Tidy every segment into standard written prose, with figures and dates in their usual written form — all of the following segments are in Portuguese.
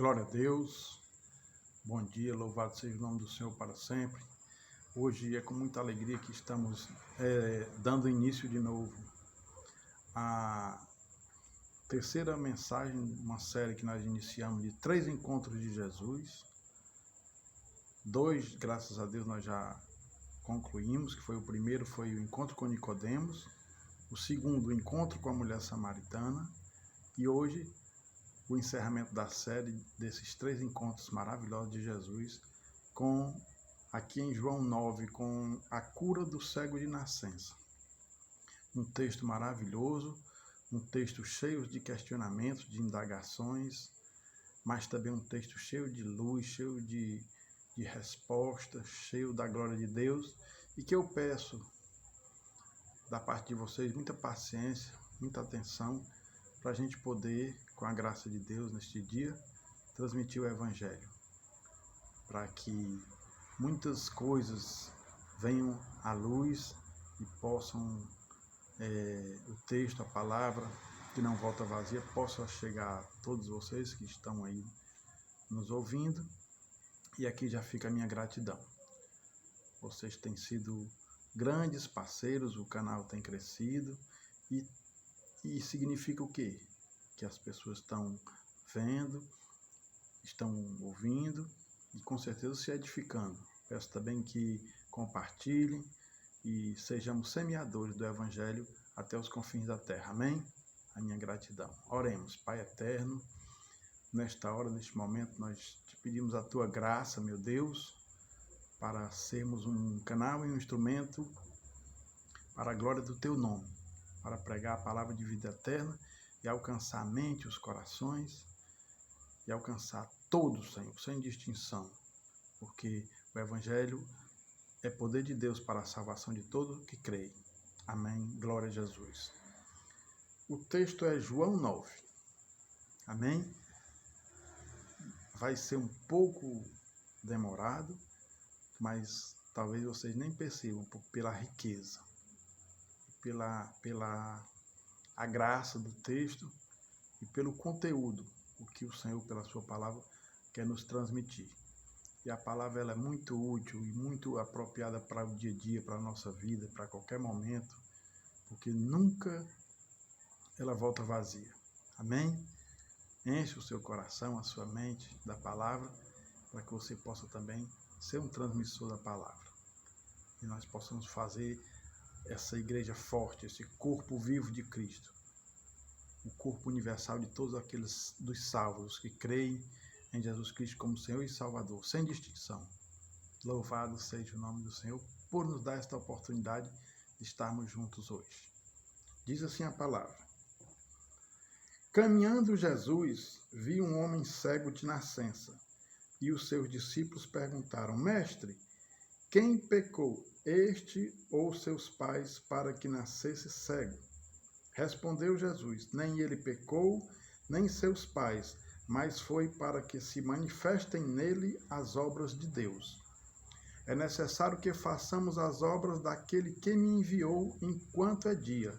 Glória a Deus, bom dia, louvado seja o nome do Senhor para sempre. Hoje é com muita alegria que estamos dando início de novo à terceira mensagem, uma série que nós iniciamos de 3 encontros de Jesus. 2, graças a Deus, nós já concluímos, que foi o primeiro, foi o encontro com Nicodemos, o segundo, o encontro com a mulher samaritana, e hoje o encerramento da série desses 3 encontros maravilhosos de Jesus, aqui em João 9, com a cura do cego de nascença. Um texto maravilhoso, um texto cheio de questionamentos, de indagações, mas também um texto cheio de luz, cheio de respostas, cheio da glória de Deus, e que eu peço da parte de vocês muita paciência, muita atenção, para a gente poder, com a graça de Deus, neste dia, transmitir o Evangelho, para que muitas coisas venham à luz e possam, o texto, a palavra, que não volta vazia, possa chegar a todos vocês que estão aí nos ouvindo, e aqui já fica a minha gratidão. Vocês têm sido grandes parceiros, o canal tem crescido, e significa o quê? Que as pessoas estão vendo, estão ouvindo e com certeza se edificando. Peço também que compartilhem e sejamos semeadores do Evangelho até os confins da terra. Amém? A minha gratidão. Oremos. Pai eterno, nesta hora, neste momento, nós te pedimos a tua graça, meu Deus, para sermos um canal e um instrumento para a glória do teu nome, para pregar a palavra de vida eterna e alcançar a mente, os corações, e alcançar todos, Senhor, sem distinção, porque o Evangelho é poder de Deus para a salvação de todo que crê. Amém. Glória a Jesus. O texto é João 9. Amém. Vai ser um pouco demorado, mas talvez vocês nem percebam pela riqueza, pela a graça do texto e pelo conteúdo, o que o Senhor, pela sua palavra, quer nos transmitir. E a palavra ela é muito útil e muito apropriada para o dia a dia, para a nossa vida, para qualquer momento, porque nunca ela volta vazia. Amém? Enche o seu coração, a sua mente da palavra, para que você possa também ser um transmissor da palavra. E nós possamos fazer essa igreja forte, esse corpo vivo de Cristo, o corpo universal de todos aqueles dos salvos que creem em Jesus Cristo como Senhor e Salvador, sem distinção. Louvado seja o nome do Senhor por nos dar esta oportunidade de estarmos juntos hoje. Diz assim a palavra: Caminhando Jesus, viu um homem cego de nascença, e os seus discípulos perguntaram: Mestre, quem pecou, este ou seus pais, para que nascesse cego? Respondeu Jesus: Nem ele pecou, nem seus pais, mas foi para que se manifestem nele as obras de Deus. É necessário que façamos as obras daquele que me enviou enquanto é dia.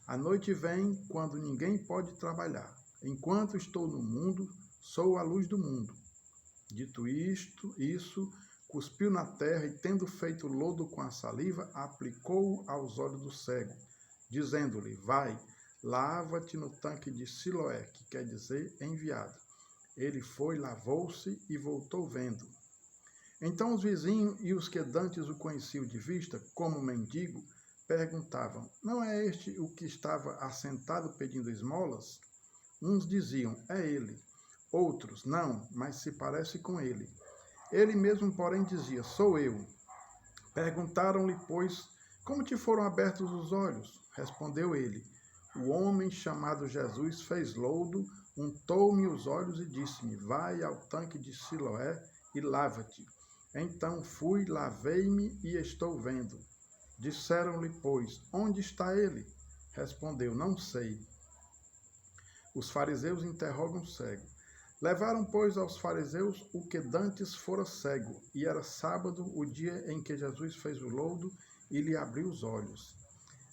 A noite vem quando ninguém pode trabalhar. Enquanto estou no mundo, sou a luz do mundo. Dito isso, cuspiu na terra e, tendo feito lodo com a saliva, aplicou-o aos olhos do cego, dizendo-lhe: Vai, lava-te no tanque de Siloé, que quer dizer enviado. Ele foi, lavou-se e voltou vendo. Então os vizinhos e os que dantes o conheciam de vista, como mendigo, perguntavam: Não é este o que estava assentado pedindo esmolas? Uns diziam: É ele. Outros: Não, mas se parece com ele. Ele mesmo, porém, dizia: Sou eu. Perguntaram-lhe, pois, como te foram abertos os olhos? Respondeu ele: O homem chamado Jesus fez lodo, untou-me os olhos e disse-me: Vai ao tanque de Siloé e lava-te. Então fui, lavei-me e estou vendo. Disseram-lhe, pois, onde está ele? Respondeu: Não sei. Os fariseus interrogam o cego. Levaram, pois, aos fariseus o que dantes fora cego, e era sábado, o dia em que Jesus fez o lodo e lhe abriu os olhos.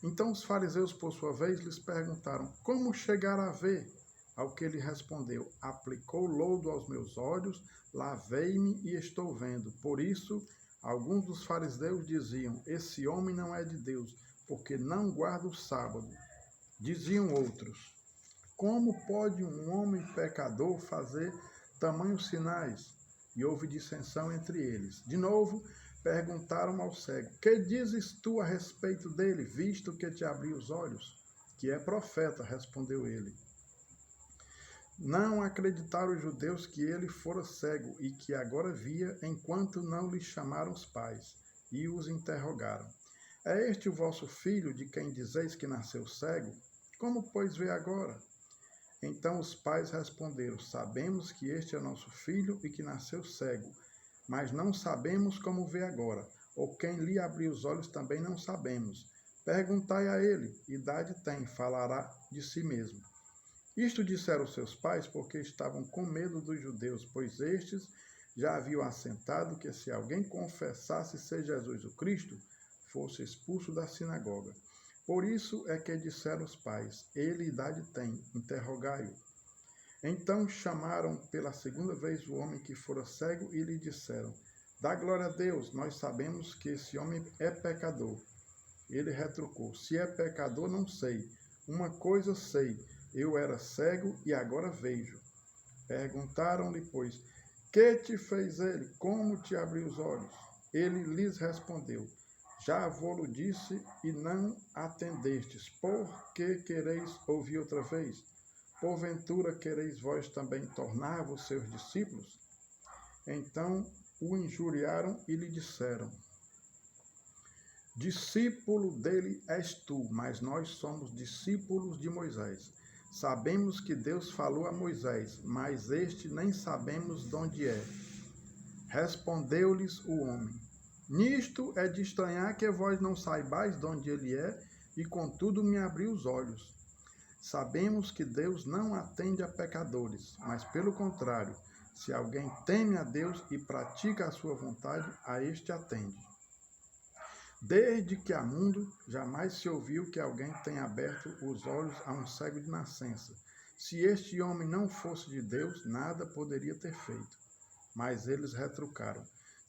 Então os fariseus, por sua vez, lhes perguntaram: Como chegar a ver? Ao que ele respondeu: aplicou lodo aos meus olhos, lavei-me e estou vendo. Por isso, alguns dos fariseus diziam: esse homem não é de Deus, porque não guarda o sábado. Diziam outros: como pode um homem pecador fazer tamanhos sinais? E houve dissensão entre eles. De novo, perguntaram ao cego: que dizes tu a respeito dele, visto que te abriu os olhos? Que é profeta, respondeu ele. Não acreditaram os judeus que ele fora cego e que agora via, enquanto não lhe chamaram os pais, e os interrogaram: é este o vosso filho, de quem dizeis que nasceu cego? Como, pois, vê agora? Então os pais responderam: sabemos que este é nosso filho e que nasceu cego, mas não sabemos como vê agora, ou quem lhe abriu os olhos também não sabemos. Perguntai a ele: idade tem, falará de si mesmo. Isto disseram seus pais porque estavam com medo dos judeus, pois estes já haviam assentado que se alguém confessasse ser Jesus o Cristo, fosse expulso da sinagoga. Por isso é que disseram os pais: ele idade tem, interrogai-o. Então chamaram pela segunda vez o homem que fora cego e lhe disseram: dá glória a Deus, nós sabemos que esse homem é pecador. Ele retrucou: se é pecador, não sei. Uma coisa sei, eu era cego e agora vejo. Perguntaram-lhe, pois, que te fez ele? Como te abriu os olhos? Ele lhes respondeu: já vou-lo disse e não atendestes. Por que quereis ouvir outra vez? Porventura quereis vós também tornar-vos seus discípulos? Então o injuriaram e lhe disseram: discípulo dele és tu, mas nós somos discípulos de Moisés. Sabemos que Deus falou a Moisés, mas este nem sabemos de onde é. Respondeu-lhes o homem: nisto é de estranhar que vós não saibais de onde ele é, e contudo me abriu os olhos. Sabemos que Deus não atende a pecadores, mas pelo contrário, se alguém teme a Deus e pratica a sua vontade, a este atende. Desde que há mundo, jamais se ouviu que alguém tenha aberto os olhos a um cego de nascença. Se este homem não fosse de Deus, nada poderia ter feito. Mas eles retrucaram: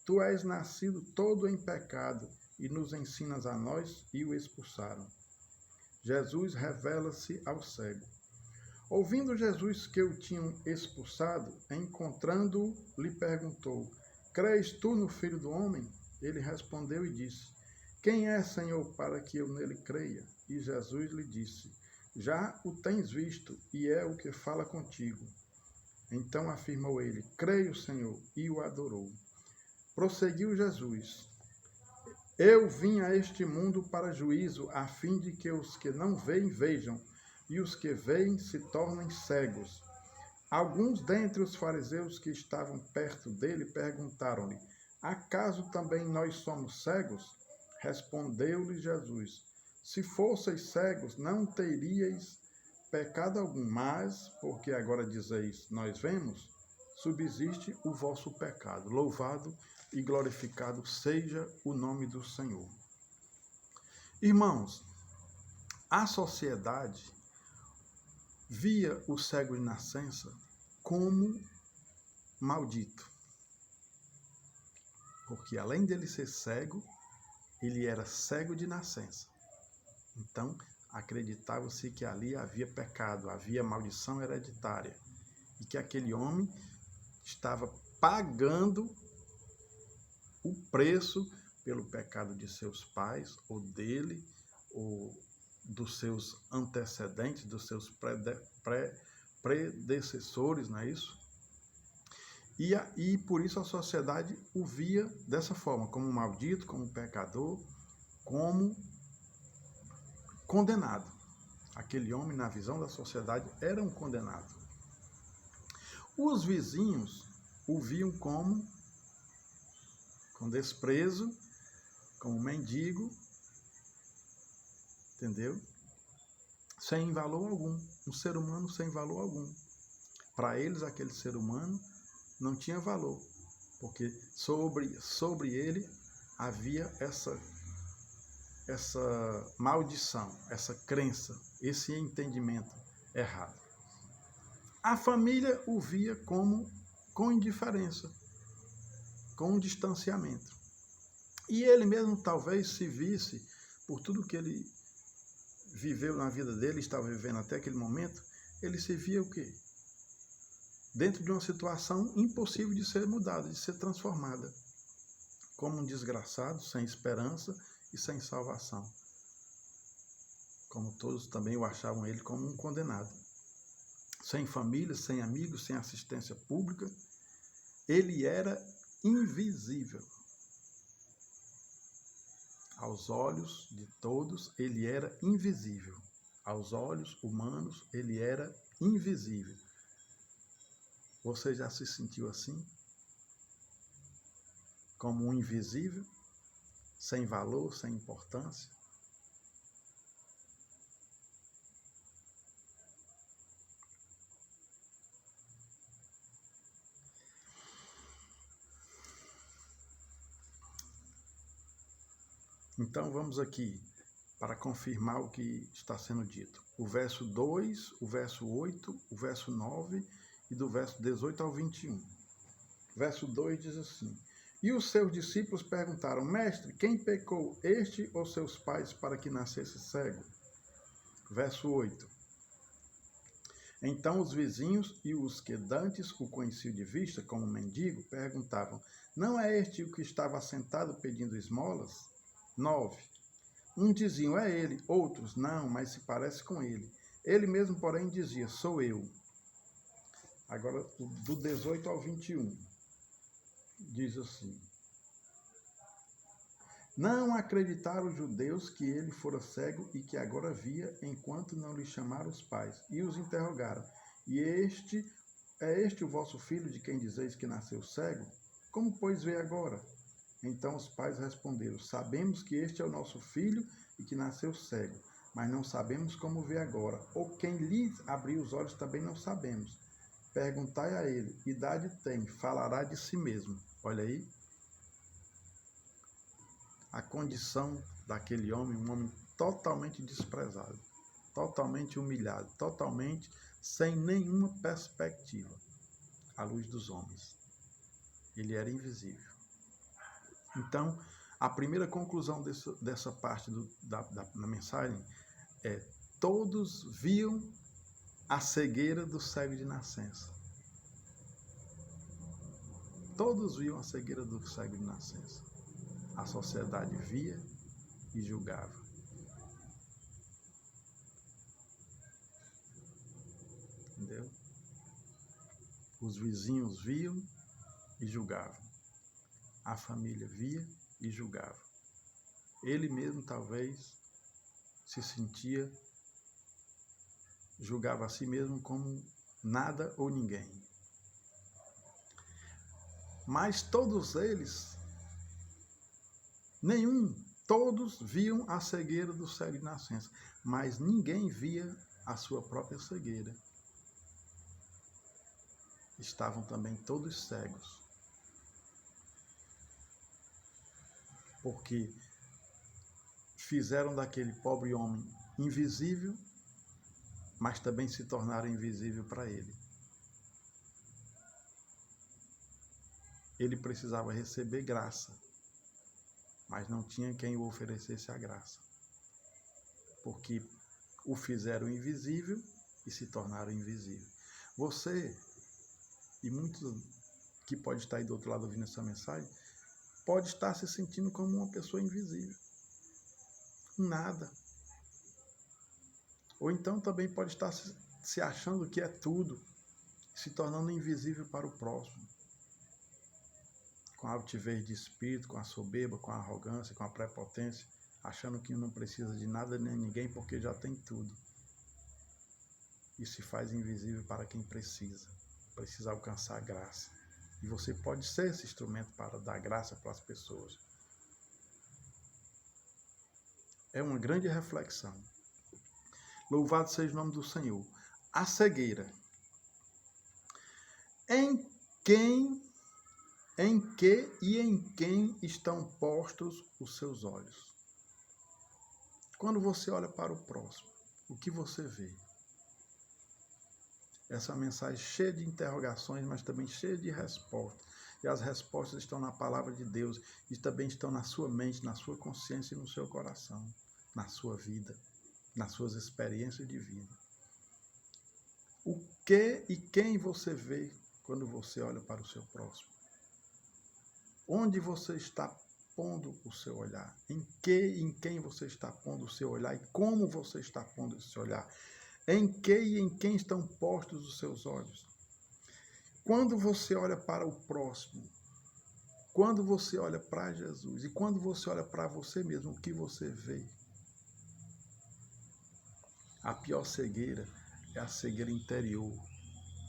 tu és nascido todo em pecado e nos ensinas a nós, e o expulsaram. Jesus revela-se ao cego. Ouvindo Jesus que o tinham expulsado, encontrando-o, lhe perguntou: crês tu no Filho do Homem? Ele respondeu e disse: quem é, Senhor, para que eu nele creia? E Jesus lhe disse: já o tens visto, e é o que fala contigo. Então afirmou ele: creio, Senhor, e o adorou. Prosseguiu Jesus: eu vim a este mundo para juízo, a fim de que os que não veem vejam, e os que veem se tornem cegos. Alguns dentre os fariseus que estavam perto dele perguntaram-lhe: acaso também nós somos cegos? Respondeu-lhe Jesus: se fosseis cegos, não teríeis pecado algum, mas, porque agora dizeis, nós vemos, subsiste o vosso pecado. Louvado e glorificado seja o nome do Senhor. Irmãos, a sociedade via o cego de nascença como maldito, porque além dele ser cego, ele era cego de nascença. Então, acreditava-se que ali havia pecado, havia maldição hereditária, e que aquele homem estava pagando o preço pelo pecado de seus pais, ou dele, ou dos seus antecedentes, dos seus predecessores, não é isso? E por isso a sociedade o via dessa forma, como maldito, como pecador, como condenado. Aquele homem, na visão da sociedade, era um condenado. Os vizinhos o viam com desprezo, como mendigo, entendeu? Sem valor algum, um ser humano sem valor algum. Para eles, aquele ser humano não tinha valor, porque sobre ele havia essa maldição, essa crença, esse entendimento errado. A família o via com indiferença, com um distanciamento. E ele mesmo talvez se visse, por tudo que ele viveu na vida dele, estava vivendo até aquele momento, ele se via o quê? Dentro de uma situação impossível de ser mudada, de ser transformada. Como um desgraçado, sem esperança e sem salvação. Como todos também o achavam ele como um condenado. Sem família, sem amigos, sem assistência pública, ele era invisível. Aos olhos de todos, ele era invisível. Aos olhos humanos, ele era invisível. Você já se sentiu assim? Como um invisível? Sem valor, sem importância? Então vamos aqui para confirmar o que está sendo dito. O verso 2, o verso 8, o verso 9 e do verso 18 ao 21. Verso 2 diz assim: E os seus discípulos perguntaram: Mestre, quem pecou, este ou seus pais, para que nascesse cego? Verso 8. Então os vizinhos e os que dantes o conheciam de vista como mendigo perguntavam: Não é este o que estava sentado pedindo esmolas? 9. Uns diziam: É ele. Outros: Não, mas se parece com ele. Ele mesmo, porém, dizia: Sou eu. Agora, do 18 ao 21, diz assim: Não acreditaram os judeus que ele fora cego e que agora via, enquanto não lhe chamaram os pais, e os interrogaram: E é este o vosso filho de quem dizeis que nasceu cego? Como, pois, vê agora? Então os pais responderam: Sabemos que este é o nosso filho e que nasceu cego, mas não sabemos como vê agora, ou quem lhe abriu os olhos também não sabemos. Perguntai a ele: idade tem, falará de si mesmo. Olha aí a condição daquele homem, um homem totalmente desprezado, totalmente humilhado, totalmente sem nenhuma perspectiva à luz dos homens. Ele era invisível. Então, a primeira conclusão dessa parte da mensagem é: todos viam a cegueira do cego de nascença. Todos viam a cegueira do cego de nascença. A sociedade via e julgava. Entendeu? Os vizinhos viam e julgavam. A família via e julgava. Ele mesmo talvez se sentia, julgava a si mesmo como nada ou ninguém. Mas todos eles, todos viam a cegueira do cego de nascença, mas ninguém via a sua própria cegueira. Estavam também todos cegos, porque fizeram daquele pobre homem invisível, mas também se tornaram invisível para ele. Ele precisava receber graça, mas não tinha quem o oferecesse a graça, porque o fizeram invisível e se tornaram invisível. Você, e muitos que pode estar aí do outro lado ouvindo essa mensagem, pode estar se sentindo como uma pessoa invisível. Nada. Ou então também pode estar se achando que é tudo, se tornando invisível para o próximo. Com a altivez de espírito, com a soberba, com a arrogância, com a prepotência, achando que não precisa de nada nem ninguém porque já tem tudo. E se faz invisível para quem precisa alcançar a graça. E você pode ser esse instrumento para dar graça para as pessoas. É uma grande reflexão. Louvado seja o nome do Senhor. A cegueira. Em que e em quem estão postos os seus olhos? Quando você olha para o próximo, o que você vê? Essa é uma mensagem cheia de interrogações, mas também cheia de respostas. E as respostas estão na palavra de Deus e também estão na sua mente, na sua consciência e no seu coração, na sua vida, nas suas experiências de vida. O que e quem você vê quando você olha para o seu próximo? Onde você está pondo o seu olhar? Em quem você está pondo o seu olhar? E como você está pondo esse olhar? Em que e em quem estão postos os seus olhos? Quando você olha para o próximo, quando você olha para Jesus e quando você olha para você mesmo, o que você vê? A pior cegueira é a cegueira interior,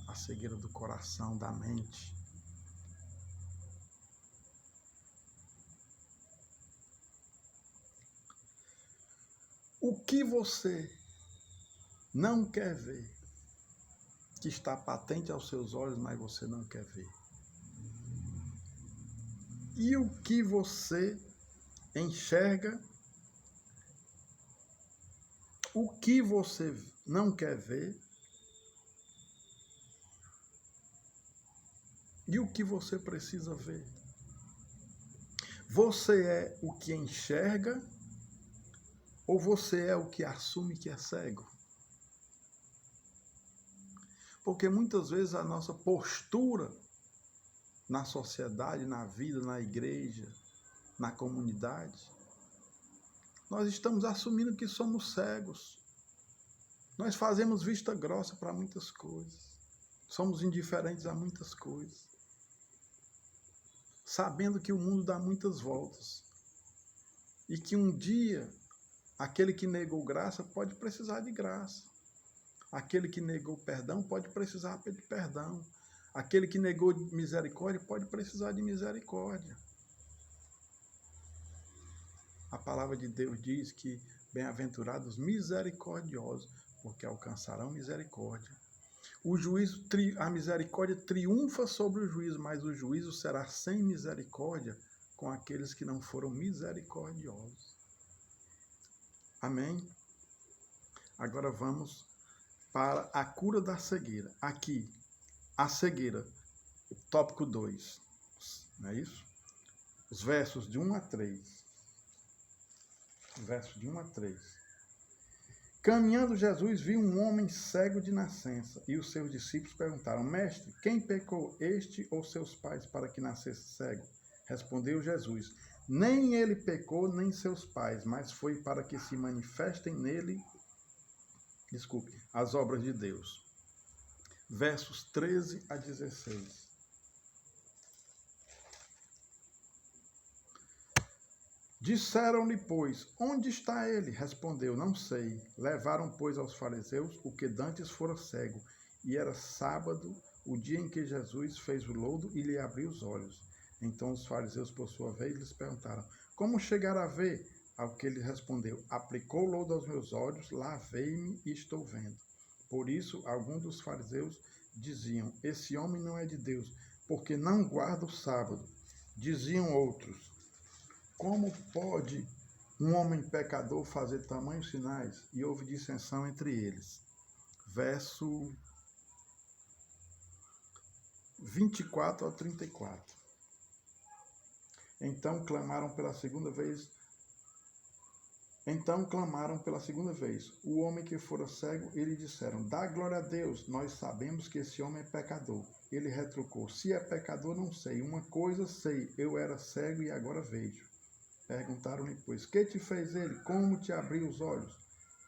a cegueira do coração, da mente. O que você não quer ver, que está patente aos seus olhos, mas você não quer ver? E o que você enxerga, o que você não quer ver e o que você precisa ver? Você é o que enxerga ou você é o que assume que é cego? Porque muitas vezes a nossa postura na sociedade, na vida, na igreja, na comunidade, nós estamos assumindo que somos cegos. Nós fazemos vista grossa para muitas coisas. Somos indiferentes a muitas coisas. Sabendo que o mundo dá muitas voltas. E que um dia, aquele que negou graça pode precisar de graça. Aquele que negou perdão pode precisar de perdão. Aquele que negou misericórdia pode precisar de misericórdia. A palavra de Deus diz que bem-aventurados misericordiosos, porque alcançarão misericórdia. A misericórdia triunfa sobre o juízo, mas o juízo será sem misericórdia com aqueles que não foram misericordiosos. Amém? Agora vamos para a cura da cegueira. Aqui, a cegueira, tópico 2, não é isso? Os versos de 1 a 3. Versos de 1 a 3. Caminhando Jesus viu um homem cego de nascença, e os seus discípulos perguntaram: Mestre, quem pecou, este ou seus pais, para que nascesse cego? Respondeu Jesus: Nem ele pecou, nem seus pais, mas foi para que se manifestem nele, as obras de Deus. Versos 13 a 16. Disseram-lhe, pois, onde está ele? Respondeu, não sei. Levaram, pois, aos fariseus o que dantes fora cego, e era sábado, o dia em que Jesus fez o lodo e lhe abriu os olhos. Então os fariseus, por sua vez, lhes perguntaram, como chegar a ver? Ao que ele respondeu, aplicou o lodo aos meus olhos, lavei-me e estou vendo. Por isso, alguns dos fariseus diziam, esse homem não é de Deus, porque não guarda o sábado. Diziam outros, como pode um homem pecador fazer tamanhos sinais? E houve dissensão entre eles. Verso 24 ao 34. Então clamaram pela segunda vez. O homem que fora cego, e lhe disseram, dá glória a Deus, nós sabemos que esse homem é pecador. Ele retrucou, se é pecador não sei, uma coisa sei, eu era cego e agora vejo. Perguntaram-lhe, pois, que te fez ele? Como te abriu os olhos?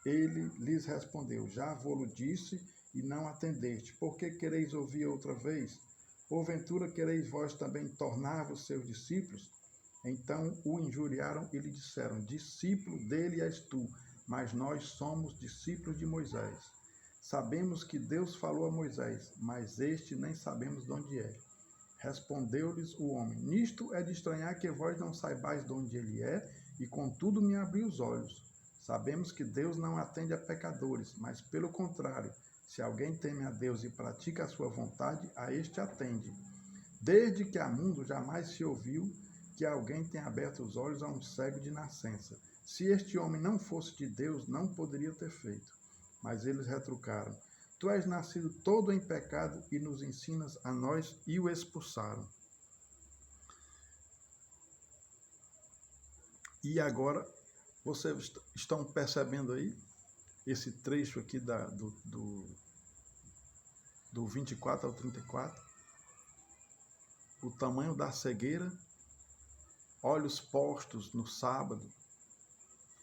Ele lhes respondeu, já vô-lo disse e não atendeste. Por que quereis ouvir outra vez? Porventura quereis vós também tornar-vos seus discípulos? Então o injuriaram e lhe disseram, discípulo dele és tu, mas nós somos discípulos de Moisés. Sabemos que Deus falou a Moisés, mas este nem sabemos de onde é. Respondeu-lhes o homem, nisto é de estranhar que vós não saibais de onde ele é, e contudo me abriu os olhos. Sabemos que Deus não atende a pecadores, mas pelo contrário, se alguém teme a Deus e pratica a sua vontade, a este atende. Desde que há mundo jamais se ouviu que alguém tenha aberto os olhos a um cego de nascença. Se este homem não fosse de Deus, não poderia ter feito. Mas eles retrucaram, tu és nascido todo em pecado e nos ensinas a nós, e o expulsaram. E agora, vocês estão percebendo aí esse trecho aqui do 24 ao 34? O tamanho da cegueira, olhos postos no sábado,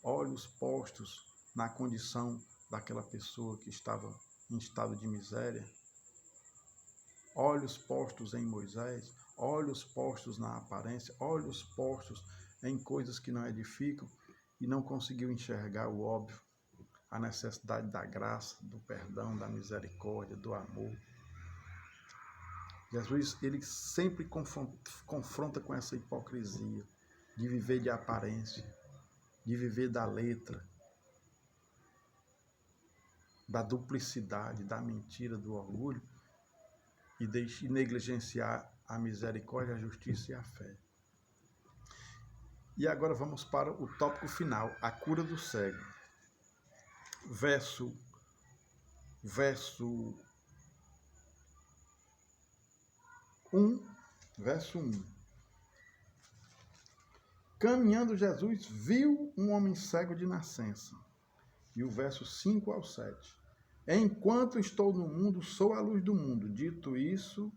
olhos postos na condição daquela pessoa que estava em estado de miséria, olhos postos em Moisés, olhos postos na aparência, olhos postos em coisas que não edificam e não conseguiu enxergar o óbvio, a necessidade da graça, do perdão, da misericórdia, do amor. Jesus, ele sempre confronta com essa hipocrisia de viver de aparência, de viver da letra, da duplicidade, da mentira, do orgulho e negligenciar a misericórdia, a justiça e a fé. E agora vamos para o tópico final, a cura do cego. Verso 1. Caminhando Jesus viu um homem cego de nascença. E o verso 5 ao 7. Enquanto estou no mundo, sou a luz do mundo. Dito isso,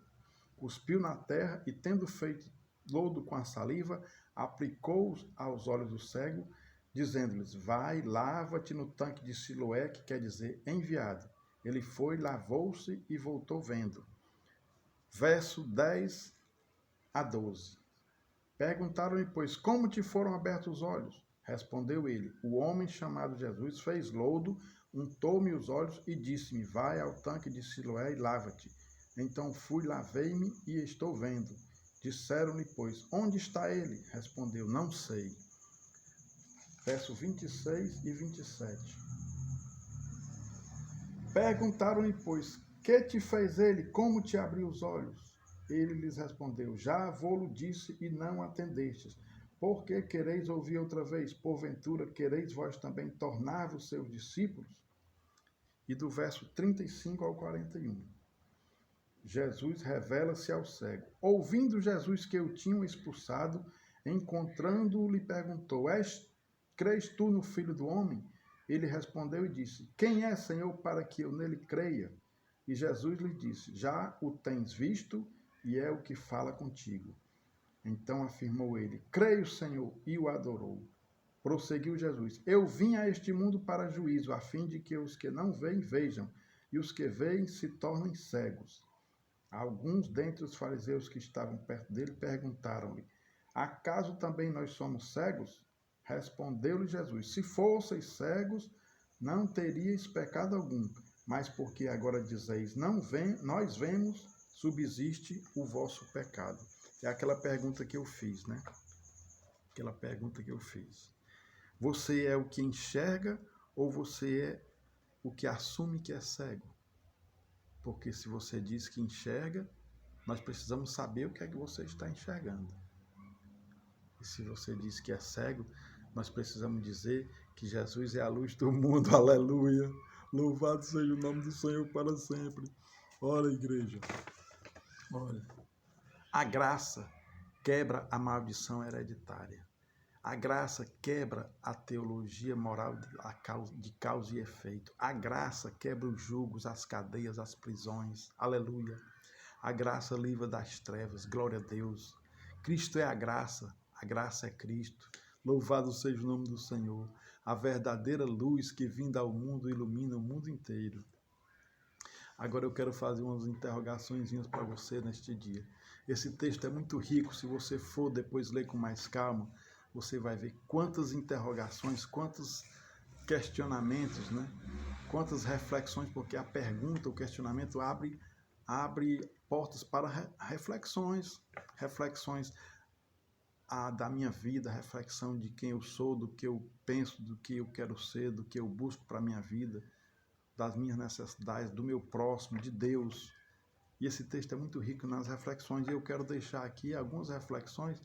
cuspiu na terra e, tendo feito lodo com a saliva, aplicou aos olhos do cego, dizendo-lhes, vai, lava-te no tanque de Siloé, que quer dizer enviado. Ele foi, lavou-se e voltou vendo. Verso 10 a 12. Perguntaram-lhe, pois, como te foram abertos os olhos? Respondeu ele, o homem chamado Jesus fez lodo, untou-me os olhos e disse-me, vai ao tanque de Siloé e lava-te. Então fui, lavei-me e estou vendo. Disseram-lhe, pois, onde está ele? Respondeu, não sei. Verso 26 e 27. Perguntaram-lhe, pois, que te fez ele? Como te abriu os olhos? Ele lhes respondeu, já vou-lo disse e não atendestes. Por que quereis ouvir outra vez? Porventura quereis vós também tornar-vos seus discípulos? E do verso 35 ao 41. Jesus revela-se ao cego. Ouvindo Jesus que o tinham expulsado, encontrando-o, lhe perguntou, crês tu no Filho do Homem? Ele respondeu e disse, quem é, Senhor, para que eu nele creia? E Jesus lhe disse, já o tens visto e é o que fala contigo. Então afirmou ele, creio, Senhor, e o adorou. Prosseguiu Jesus, eu vim a este mundo para juízo, a fim de que os que não veem vejam, e os que veem se tornem cegos. Alguns dentre os fariseus que estavam perto dele perguntaram-lhe, acaso também nós somos cegos? Respondeu-lhe Jesus, se fosseis cegos, não teríeis pecado algum, mas porque agora dizeis, nós vemos, subsiste o vosso pecado. É aquela pergunta que eu fiz, né? Aquela pergunta que eu fiz. Você é o que enxerga ou você é o que assume que é cego? Porque se você diz que enxerga, nós precisamos saber o que é que você está enxergando. E se você diz que é cego, nós precisamos dizer que Jesus é a luz do mundo. Aleluia! Louvado seja o nome do Senhor para sempre. Ora, igreja. Olha. A graça quebra a maldição hereditária. A graça quebra a teologia moral de causa e efeito. A graça quebra os julgos, as cadeias, as prisões. Aleluia. A graça livra das trevas. Glória a Deus. Cristo é a graça é Cristo. Louvado seja o nome do Senhor. A verdadeira luz que vinda ao mundo ilumina o mundo inteiro. Agora eu quero fazer umas interrogaçõezinhas para você neste dia. Esse texto é muito rico, se você for depois ler com mais calma, você vai ver quantas interrogações, quantos questionamentos, né? Quantas reflexões, porque a pergunta, o questionamento abre portas para reflexões da minha vida, reflexão de quem eu sou, do que eu penso, do que eu quero ser, do que eu busco para a minha vida, das minhas necessidades, do meu próximo, de Deus. E esse texto é muito rico nas reflexões, e eu quero deixar aqui algumas reflexões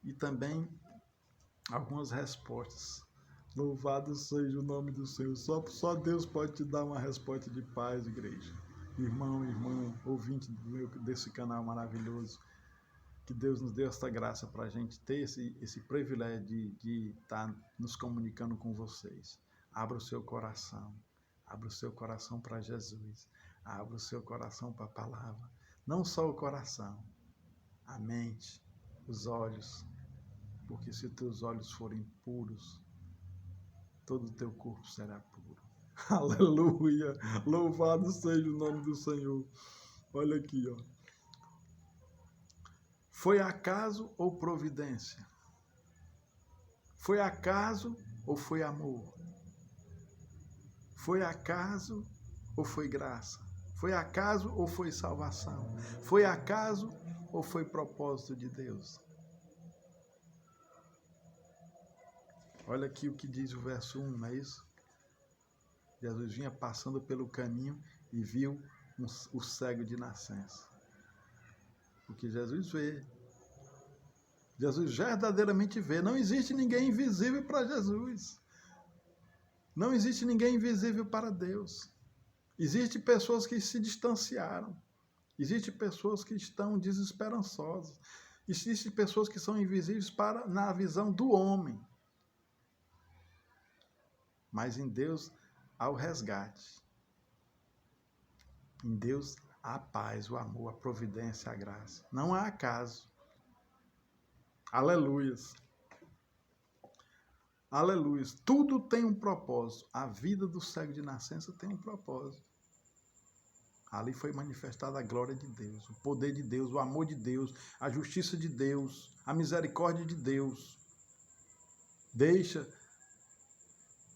e também algumas respostas Louvado seja o nome do Senhor. Só Deus pode te dar uma resposta de paz, igreja. Irmão, irmã, ouvinte desse canal maravilhoso. Que Deus nos dê esta graça para a gente ter esse privilégio de estar nos comunicando com vocês. Abra o seu coração. Abra o seu coração para Jesus. Abra o seu coração para a palavra. Não só o coração, a mente, os olhos. Porque se os teus olhos forem puros, todo o teu corpo será puro. Aleluia! Louvado seja o nome do Senhor. Olha aqui, ó. Foi acaso ou providência? Foi acaso ou foi amor? Foi acaso ou foi graça? Foi acaso ou foi salvação? Foi acaso ou foi propósito de Deus? Olha aqui o que diz o verso 1, não é isso? Jesus vinha passando pelo caminho e viu o cego de nascença. Porque Jesus vê. Jesus verdadeiramente vê. Não existe ninguém invisível para Jesus. Não existe ninguém invisível para Deus. Existem pessoas que se distanciaram. Existem pessoas que estão desesperançosas. Existem pessoas que são invisíveis na visão do homem. Mas em Deus há o resgate. Em Deus há a paz, o amor, a providência, a graça. Não há acaso. Aleluias. Aleluias. Tudo tem um propósito. A vida do cego de nascença tem um propósito. Ali foi manifestada a glória de Deus, o poder de Deus, o amor de Deus, a justiça de Deus, a misericórdia de Deus. Deixa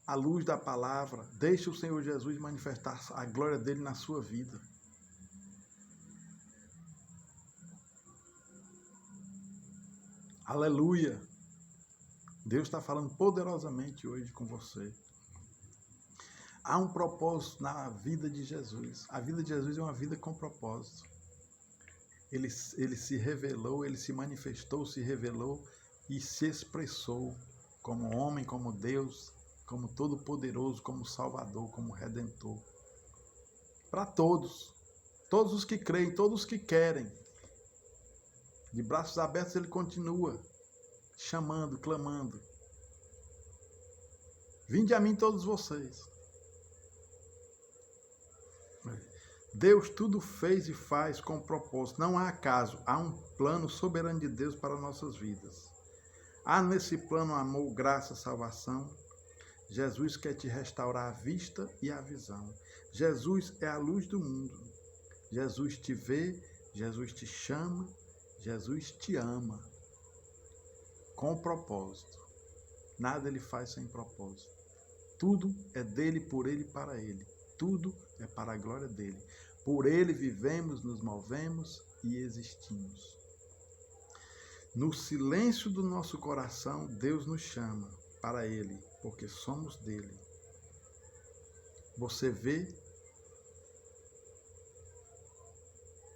a luz da palavra, deixa o Senhor Jesus manifestar a glória dele na sua vida. Aleluia! Deus está falando poderosamente hoje com você. Há um propósito na vida de Jesus. A vida de Jesus é uma vida com propósito. Ele se revelou, ele se manifestou, se revelou e se expressou como homem, como Deus, como Todo-Poderoso, como Salvador, como Redentor. Para todos os que creem, todos os que querem. De braços abertos ele continua chamando, clamando. Vinde a mim todos vocês. Deus tudo fez e faz com propósito. Não há acaso, há um plano soberano de Deus para nossas vidas. Há nesse plano amor, graça, salvação. Jesus quer te restaurar a vista e a visão. Jesus é a luz do mundo. Jesus te vê, Jesus te chama, Jesus te ama. Com propósito. Nada ele faz sem propósito. Tudo é dele, por ele e para ele. Tudo é para a glória dele. Por ele vivemos, nos movemos e existimos. No silêncio do nosso coração, Deus nos chama para ele, porque somos dele. Você vê?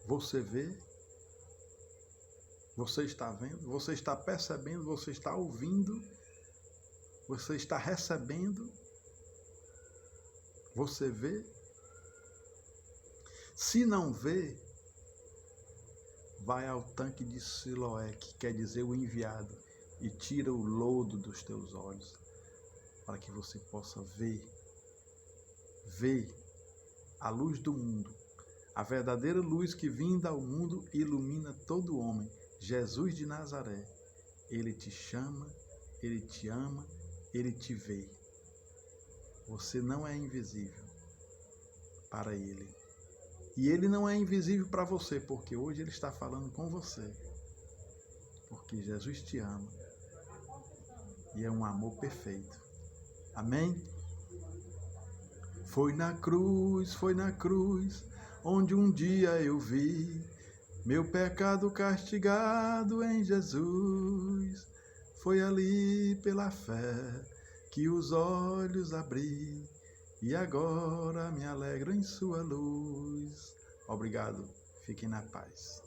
Você vê? Você está vendo? Você está percebendo? Você está ouvindo? Você está recebendo? Você vê? Se não vê, vai ao tanque de Siloé, que quer dizer o enviado, e tira o lodo dos teus olhos, para que você possa ver. Ver a luz do mundo, a verdadeira luz que vinda ao mundo ilumina todo homem. Jesus de Nazaré, ele te chama, ele te ama, ele te vê. Você não é invisível para ele. E ele não é invisível para você, porque hoje ele está falando com você. Porque Jesus te ama. E é um amor perfeito. Amém? Foi na cruz, onde um dia eu vi meu pecado castigado em Jesus. Foi ali pela fé que os olhos abri e agora me alegro em sua luz. Obrigado. Fiquem na paz.